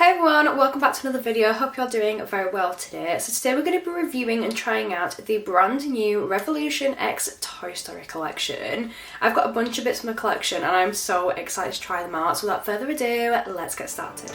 Hey everyone, welcome back to another video. Hope you're doing very well today. So today we're going to be reviewing and trying out the brand new Revolution X Toy Story collection. I've got a bunch of bits from the collection and I'm so excited to try them out. So without further ado, let's get started.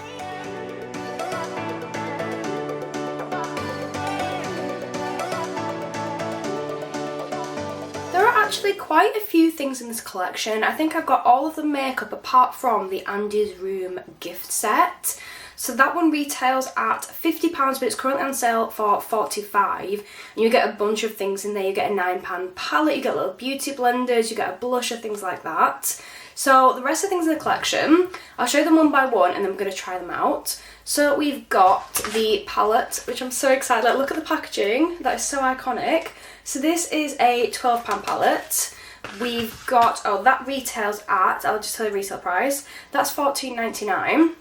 There are actually quite a few things in this collection. I think I've got all of the makeup apart from the Andy's Room gift set. So that one retails at £50, but it's currently on sale for £45. And you get a bunch of things in there. You get a £9 palette, you get little beauty blenders, you get a blusher, things like that. So the rest of the things in the collection, I'll show you them one by one and then I'm going to try them out. So we've got the palette, which I'm so excited. Like, look at the packaging, that is so iconic. So this is a £12 palette. We've got, oh, that retails at, I'll just tell you the retail price, that's £14.99.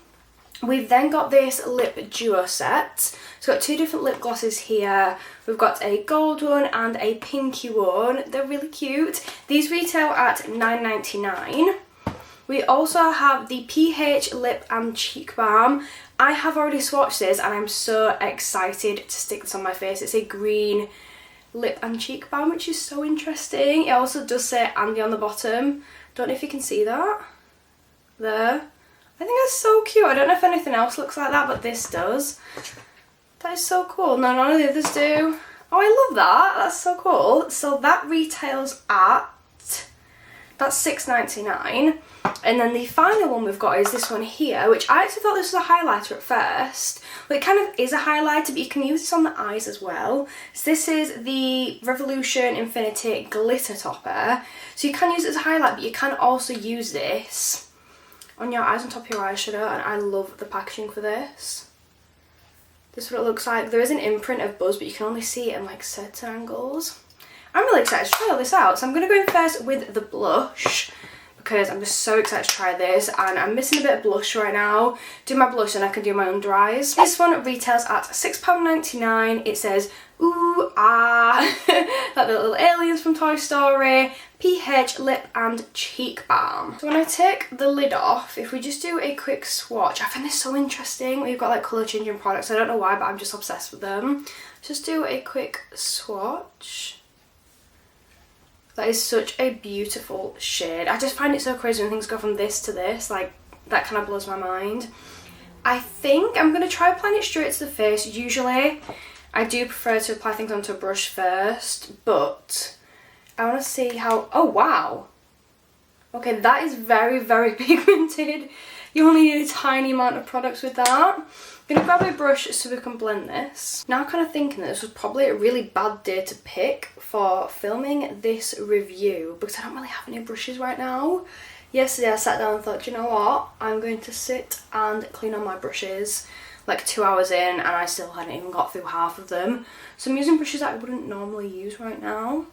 We've then got this lip duo set. So we've got two different lip glosses here. We've got a gold one and a pinky one. They're really cute. These retail at £9.99. We also have the PH Lip and Cheek Balm. I have already swatched this and I'm so excited to stick this on my face. It's a green lip and cheek balm, which is so interesting. It also does say Andy on the bottom. Don't know if you can see that. There. I think that's so cute. I don't know if anything else looks like that, but this does. That is so cool. No, none of the others do. Oh, I love that. That's so cool. So that retails at, that's £6.99. And then the final one we've got is this one here, which I actually thought this was a highlighter at first. Well, it kind of is a highlighter, but you can use this on the eyes as well. So this is the Revolution Infinity Glitter Topper. So you can use it as a highlight, but you can also use this on your eyes on top of your eyeshadow, and I love the packaging for this. This is what it looks like. There is an imprint of Buzz, but you can only see it in like certain angles. I'm really excited to try all this out. So I'm going to go in first with the blush, because I'm just so excited to try this, and I'm missing a bit of blush right now. Do my blush and I can do my under eyes. This one retails at £6.99. It says, ooh, ah, like the little aliens from Toy Story, PH Lip and Cheek Balm. So when I take the lid off, if we just do a quick swatch, I find this so interesting. We've got like colour changing products. I don't know why, but I'm just obsessed with them. Just do a quick swatch. That is such a beautiful shade. I just find it so crazy when things go from this to this. Like, that kind of blows my mind. I think I'm going to try applying it straight to the face. Usually, I do prefer to apply things onto a brush first, but I want to see how... Oh, wow. Okay, that is very, very pigmented. You only need a tiny amount of products with that. I'm going to grab a brush so we can blend this. Now I'm kind of thinking that this was probably a really bad day to pick for filming this review, because I don't really have any brushes right now. Yesterday I sat down and thought, you know what, I'm going to sit and clean on my brushes like 2 hours in, and I still hadn't even got through half of them. So I'm using brushes that I wouldn't normally use right now.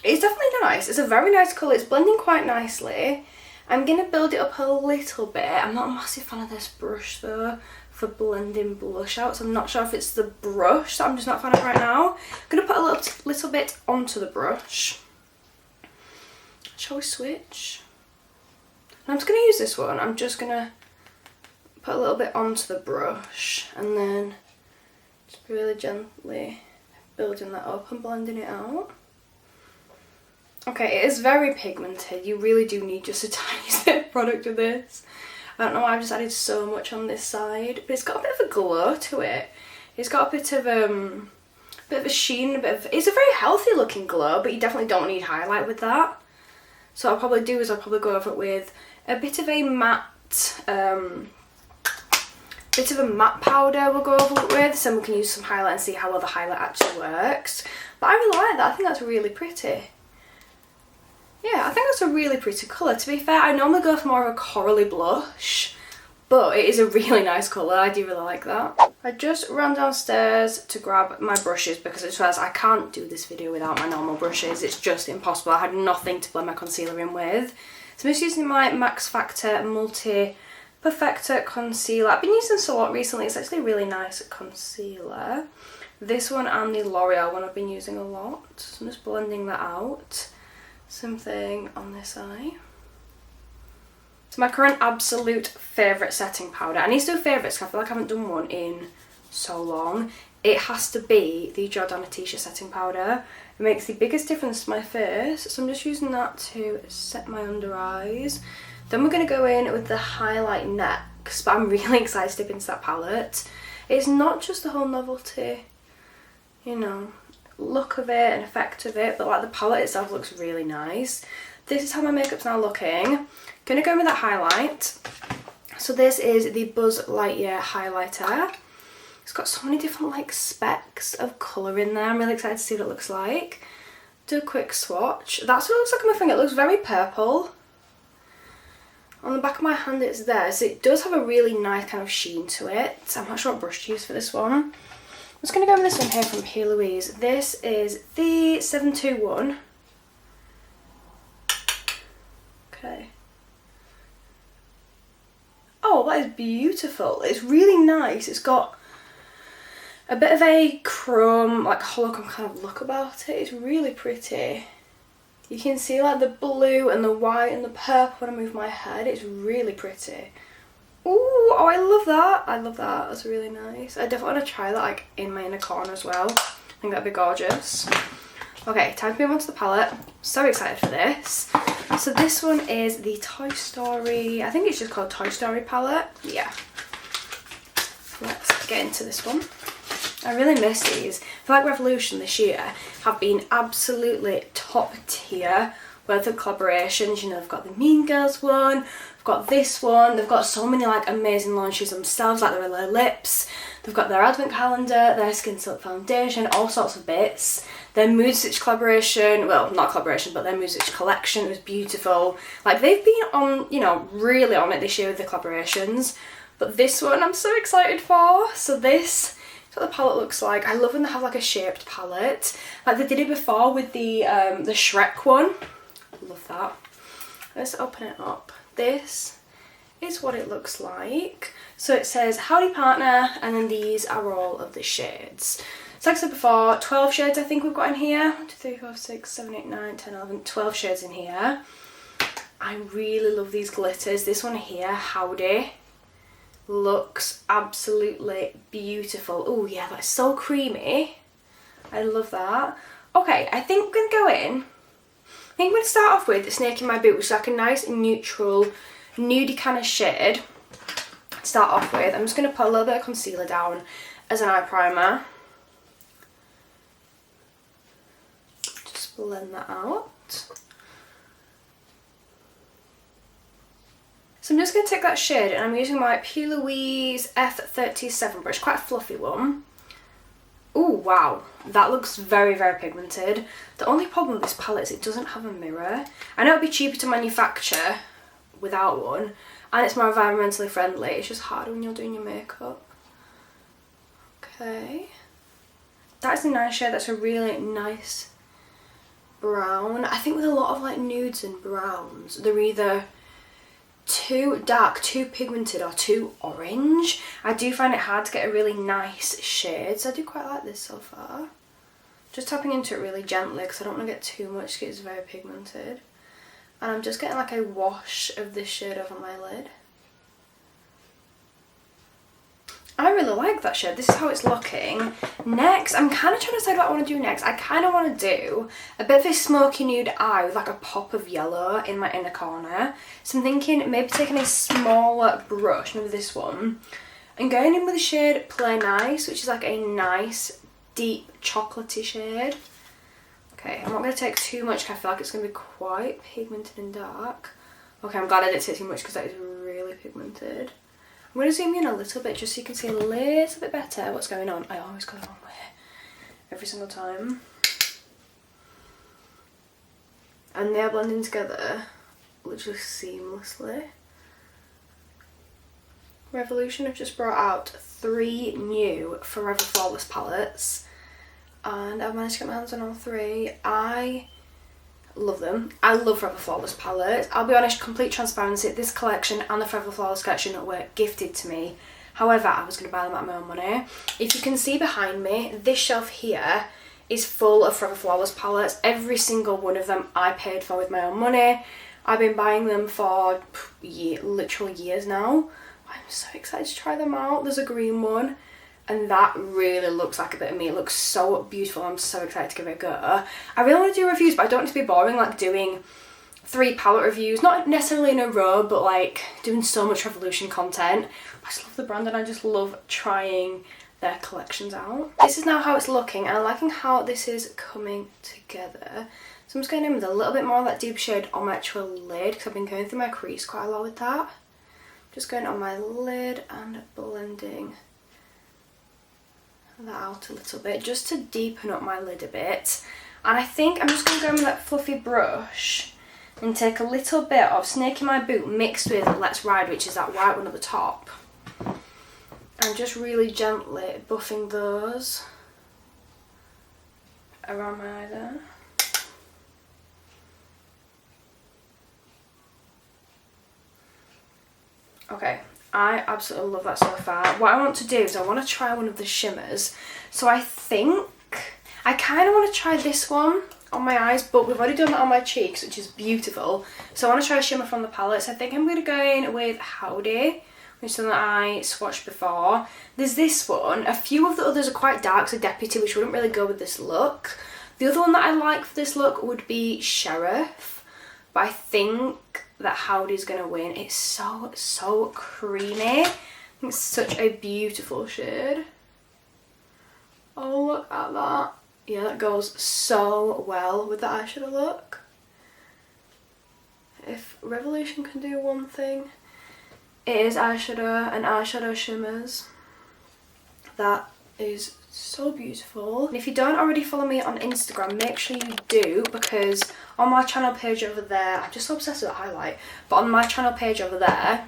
It's definitely nice. It's a very nice colour. It's blending quite nicely. I'm going to build it up a little bit. I'm not a massive fan of this brush though for blending blush out, so I'm not sure if it's the brush that I'm just not a fan of right now. I'm going to put a little bit onto the brush. Shall we switch? I'm just going to use this one. I'm just going to put a little bit onto the brush and then just really gently building that up and blending it out. Okay, it is very pigmented. You really do need just a tiny bit of product with this. I don't know why I've just added so much on this side, but it's got a bit of a glow to it. It's got a bit of a sheen, it's a very healthy looking glow, but you definitely don't need highlight with that. So what I'll probably do is I'll probably go over it with a bit of a matte, powder we'll go over it with, so we can use some highlight and see how well the highlight actually works. But I really like that. I think that's really pretty. Yeah, I think that's a really pretty colour. To be fair, I normally go for more of a corally blush, but it is a really nice colour. I do really like that. I just ran downstairs to grab my brushes because I just realised I can't do this video without my normal brushes. It's just impossible. I had nothing to blend my concealer in with. So I'm just using my Max Factor Multi Perfector Concealer. I've been using this a lot recently. It's actually a really nice concealer. This one and the L'Oreal one I've been using a lot. So I'm just blending that out. Same thing on this eye. So my current absolute favourite setting powder, I need to do favourites because I feel like I haven't done one in so long. It has to be the Jordana setting powder. It makes the biggest difference to my face, so I'm just using that to set my under eyes. Then we're going to go in with the highlight next, but I'm really excited to dip into that palette. It's not just the whole novelty, you know, look of it and effect of it, but like the palette itself looks really nice. This is how my makeup's now looking. Gonna go in with that highlight. So this is the Buzz Lightyear highlighter. It's got so many different like specks of colour in there. I'm really excited to see what it looks like. Do a quick swatch. That's what it looks like on my finger. It looks very purple. On the back of my hand it's there. So it does have a really nice kind of sheen to it. I'm not sure what brush to use for this one. I'm just going to go with this one here from P. Louise. This is the 721. Okay. Oh, that is beautiful. It's really nice. It's got a bit of a chrome, like holochrome kind of look about it. It's really pretty. You can see like the blue and the white and the purple when I move my head. It's really pretty. Ooh, oh, I love that. I love that. That's really nice. I definitely want to try that like in my inner corner as well. I think that'd be gorgeous. Okay, time to move on to the palette. So excited for this. So this one is the Toy Story, I think it's just called Toy Story palette. Yeah. Let's get into this one. I really miss these. I feel like Revolution this year have been absolutely top tier worth of collaborations. You know, they've got the Mean Girls one, they've got this one, they've got so many like amazing launches themselves, like their lips, they've got their advent calendar, their Skin Silk foundation, all sorts of bits. Their Mood Stitch collaboration, well, not collaboration, but their Mood Stitch collection was beautiful. Like, they've been on, you know, really on it this year with the collaborations. But this one I'm so excited for. So this is what the palette looks like. I love when they have like a shaped palette. Like they did it before with the Shrek one. Love that. Let's open it up. This is what it looks like. So it says, howdy partner, and then these are all of the shades. So like I said before, 12 shades I think we've got in here. 1, 2, 3, 4, 6, 7, 8, 9, 10, 11, 12 shades in here. I really love these glitters. This one here, Howdy, looks absolutely beautiful. Oh yeah, that's so creamy. I love that. Okay, I think we're going to go in. I think we're going to start off with Snake in My Boot, which is like a nice neutral, nudie kind of shade to start off with. I'm just going to put a little bit of concealer down as an eye primer. Just blend that out. So I'm just going to take that shade and I'm using my P. Louise F37 brush, quite a fluffy one. Oh wow, that looks very, very pigmented. The only problem with this palette is it doesn't have a mirror. I know it'd be cheaper to manufacture without one, and it's more environmentally friendly. It's just harder when you're doing your makeup. Okay. That's a nice shade. That's a really nice brown. I think with a lot of like nudes and browns, they're either too dark, too pigmented, or too orange. I do find it hard to get a really nice shade, so I do quite like this so far. Just tapping into it really gently because I don't want to get too much because it's very pigmented. And I'm just getting like a wash of this shade over my lid. I really like that shade. This is how it's looking. Next, I'm kind of trying to decide what I want to do next. I kind of want to do a bit of a smoky nude eye with like a pop of yellow in my inner corner. So I'm thinking maybe taking a smaller brush, maybe this one, and going in with the shade Play Nice, which is like a nice, deep, chocolatey shade. Okay, I'm not going to take too much because I feel like it's going to be quite pigmented and dark. Okay, I'm glad I didn't take too much because that is really pigmented. I'm going to zoom in a little bit just so you can see a little bit better what's going on. I always go the wrong way every single time. And they're blending together literally seamlessly. Revolution have just brought out 3 new Forever Flawless palettes. And I've managed to get my hands on all 3. I love them. I love Forever Flawless palettes. I'll be honest, complete transparency, this collection and the Forever Flawless collection were gifted to me. However, I was going to buy them at my own money. If you can see behind me, this shelf here is full of Forever Flawless palettes. Every single one of them I paid for with my own money. I've been buying them for literal years now. I'm so excited to try them out. There's a green one, and that really looks like a bit of me. It looks so beautiful. I'm so excited to give it a go. I really want to do reviews, but I don't want it to be boring, like doing 3 palette reviews, not necessarily in a row, but like doing so much Revolution content. I just love the brand and I just love trying their collections out. This is now how it's looking, and I'm liking how this is coming together. So I'm just going in with a little bit more of that deep shade on my actual lid, because I've been going through my crease quite a lot with that. Just going on my lid and blending that out a little bit, just to deepen up my lid a bit. And I think I'm just going to go in with that fluffy brush and take a little bit of Snake in My Boot mixed with Let's Ride, which is that white one at the top. And just really gently buffing those around my eye there. Okay, I absolutely love that so far. What I want to do is I want to try one of the shimmers. So I think I kind of want to try this one on my eyes, but we've already done that on my cheeks, which is beautiful. So I want to try a shimmer from the palette. So I think I'm going to go in with Howdy, which is something that I swatched before. There's this one. A few of the others are quite dark, so Deputy, which wouldn't really go with this look. The other one that I like for this look would be Sheriff, but I think that Howdy's going to win. It's so creamy. I think it's such a beautiful shade. Oh, look at that. Yeah, that goes so well with the eyeshadow look. If Revolution can do one thing, it is eyeshadow and eyeshadow shimmers. That is so beautiful. And if you don't already follow me on Instagram, make sure you do, because on my channel page over there, I'm just so obsessed with the highlight, but on my channel page over there,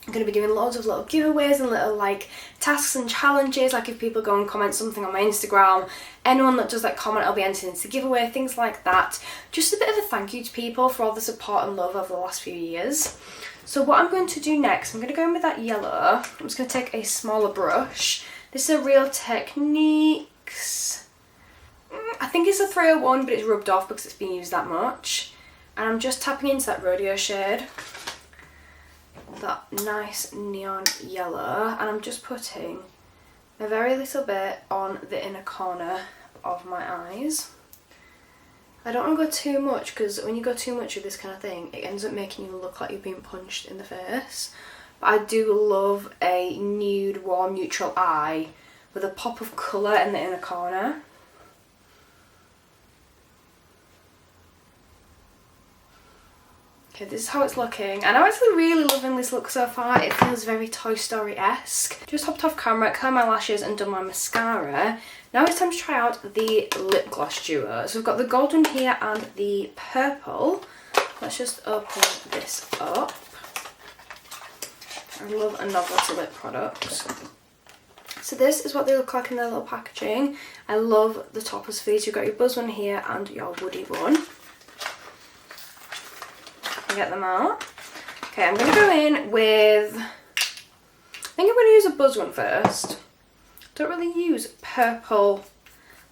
I'm going to be doing loads of little giveaways and little like tasks and challenges. Like if people go and comment something on my Instagram, anyone that does that comment, I'll be entering into the giveaway, things like that. Just a bit of a thank you to people for all the support and love over the last few years. So what I'm going to do next, I'm going to go in with that yellow. I'm just going to take a smaller brush. This is a Real Techniques. I think it's a 301, but it's rubbed off because it's been used that much. And I'm just tapping into that Rodeo shade. That nice neon yellow, and I'm just putting a very little bit on the inner corner of my eyes. I don't want to go too much, because when you go too much with this kind of thing, it ends up making you look like you've been punched in the face. But I do love a nude, warm, neutral eye with a pop of colour in the inner corner. Okay, this is how it's looking, and I'm actually really loving this look so far. It feels very Toy Story-esque. Just hopped off camera, curled my lashes and done my mascara. Now it's time to try out the lip gloss duo. So we've got the gold one here and the purple. Let's just open this up. I love a novelty lip products. So this is what they look like in their little packaging. I love the toppers for these. You've got your Buzz one here and your Woody one. Get them out. Okay, I'm going to go in with, I think I'm going to use a Buzz one first. Don't really use purple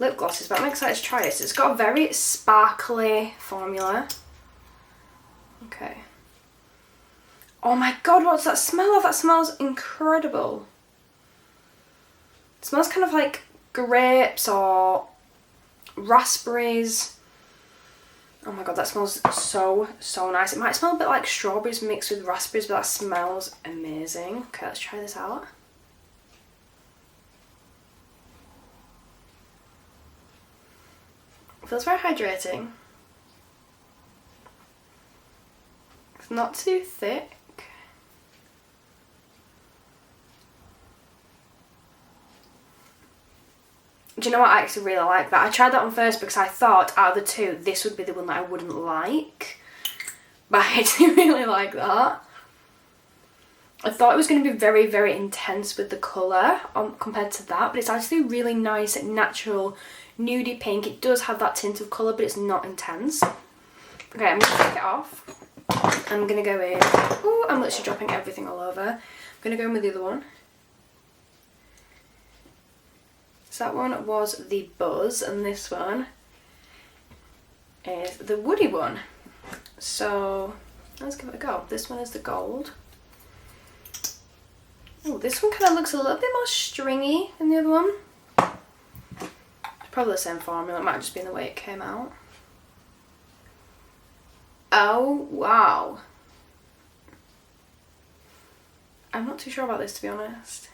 lip glosses, but I'm excited to try it. It's got a very sparkly formula. Okay. Oh my god, what's that smell of? That smells incredible. It smells kind of like grapes or raspberries. Oh my god, that smells so nice. It might smell a bit like strawberries mixed with raspberries, but that smells amazing. Okay, let's try this out. It feels very hydrating. It's not too thick. Do you know what? I actually really like that. I tried that one first because I thought out of the two, this would be the one that I wouldn't like. But I actually really like that. I thought it was going to be very, very intense with the colour compared to that. But it's actually really nice, natural, nudie pink. It does have that tint of colour, but it's not intense. Okay, I'm going to take it off. I'm going to go in. Oh, I'm literally dropping everything all over. I'm going to go in with the other one. So that one was the Buzz, and this one is the Woody one. So let's give it a go. This one is the gold. Oh, this one kind of looks a little bit more stringy than the other one. It's probably the same formula, it might just be in the way it came out. Oh, wow. I'm not too sure about this, to be honest.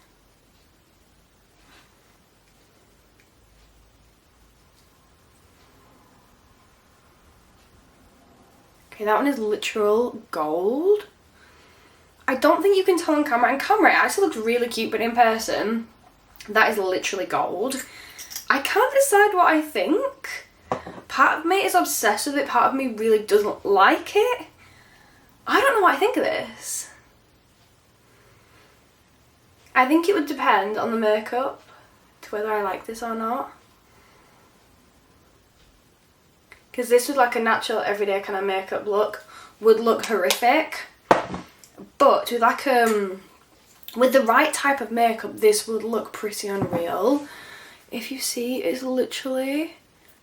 Okay, that one is literal gold. I don't think you can tell on camera. On camera, it actually looks really cute, but in person, that is literally gold. I can't decide what I think. Part of me is obsessed with it, part of me really doesn't like it. I don't know what I think of this. I think it would depend on the makeup to whether I like this or not. Because this was like a natural everyday kind of makeup look, would look horrific. But with like with the right type of makeup, this would look pretty unreal. If you see, it's literally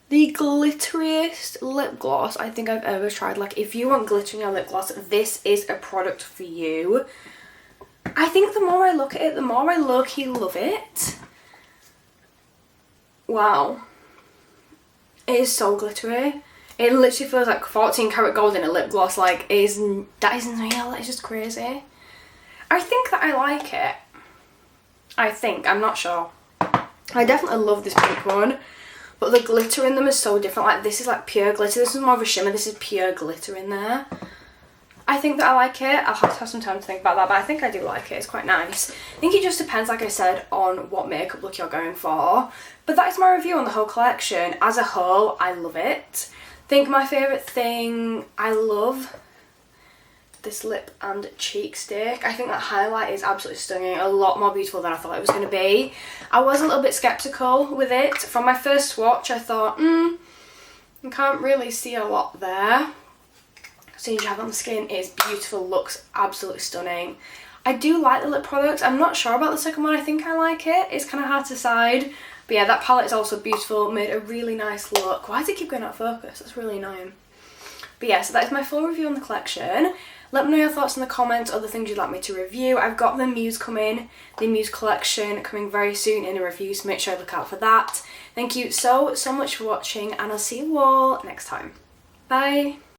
the glitteriest lip gloss I think I've ever tried. Like, if you want glitter in your lip gloss, this is a product for you. I think the more I look at it, the more I low-key love it. Wow. It is so glittery. It literally feels like 14 karat gold in a lip gloss. Like, that isn't real. It's just crazy. I think that I like it. I think. I'm not sure. I definitely love this pink one. But the glitter in them is so different. Like, this is like pure glitter. This is more of a shimmer. This is pure glitter in there. I think that I like it. I'll have to have some time to think about that, but I think I do like it. It's quite nice. I think it just depends, like I said, on what makeup look you're going for. But that is my review on the whole collection. As a whole, I love it. I think my favourite thing, I love this lip and cheek stick. I think that highlight is absolutely stunning. A lot more beautiful than I thought it was going to be. I was a little bit sceptical with it. From my first swatch, I thought, I can't really see a lot there. As soon as you have it on the skin, it is beautiful, looks absolutely stunning. I do like the lip products. I'm not sure about the second one. I think I like it. It's kind of hard to decide. But yeah, that palette is also beautiful. Made a really nice look. Why does it keep going out of focus? That's really annoying. But yeah, so that is my full review on the collection. Let me know your thoughts in the comments, other things you'd like me to review. I've got the Muse coming, the Muse collection coming very soon in a review, so make sure you look out for that. Thank you so much for watching, and I'll see you all next time. Bye!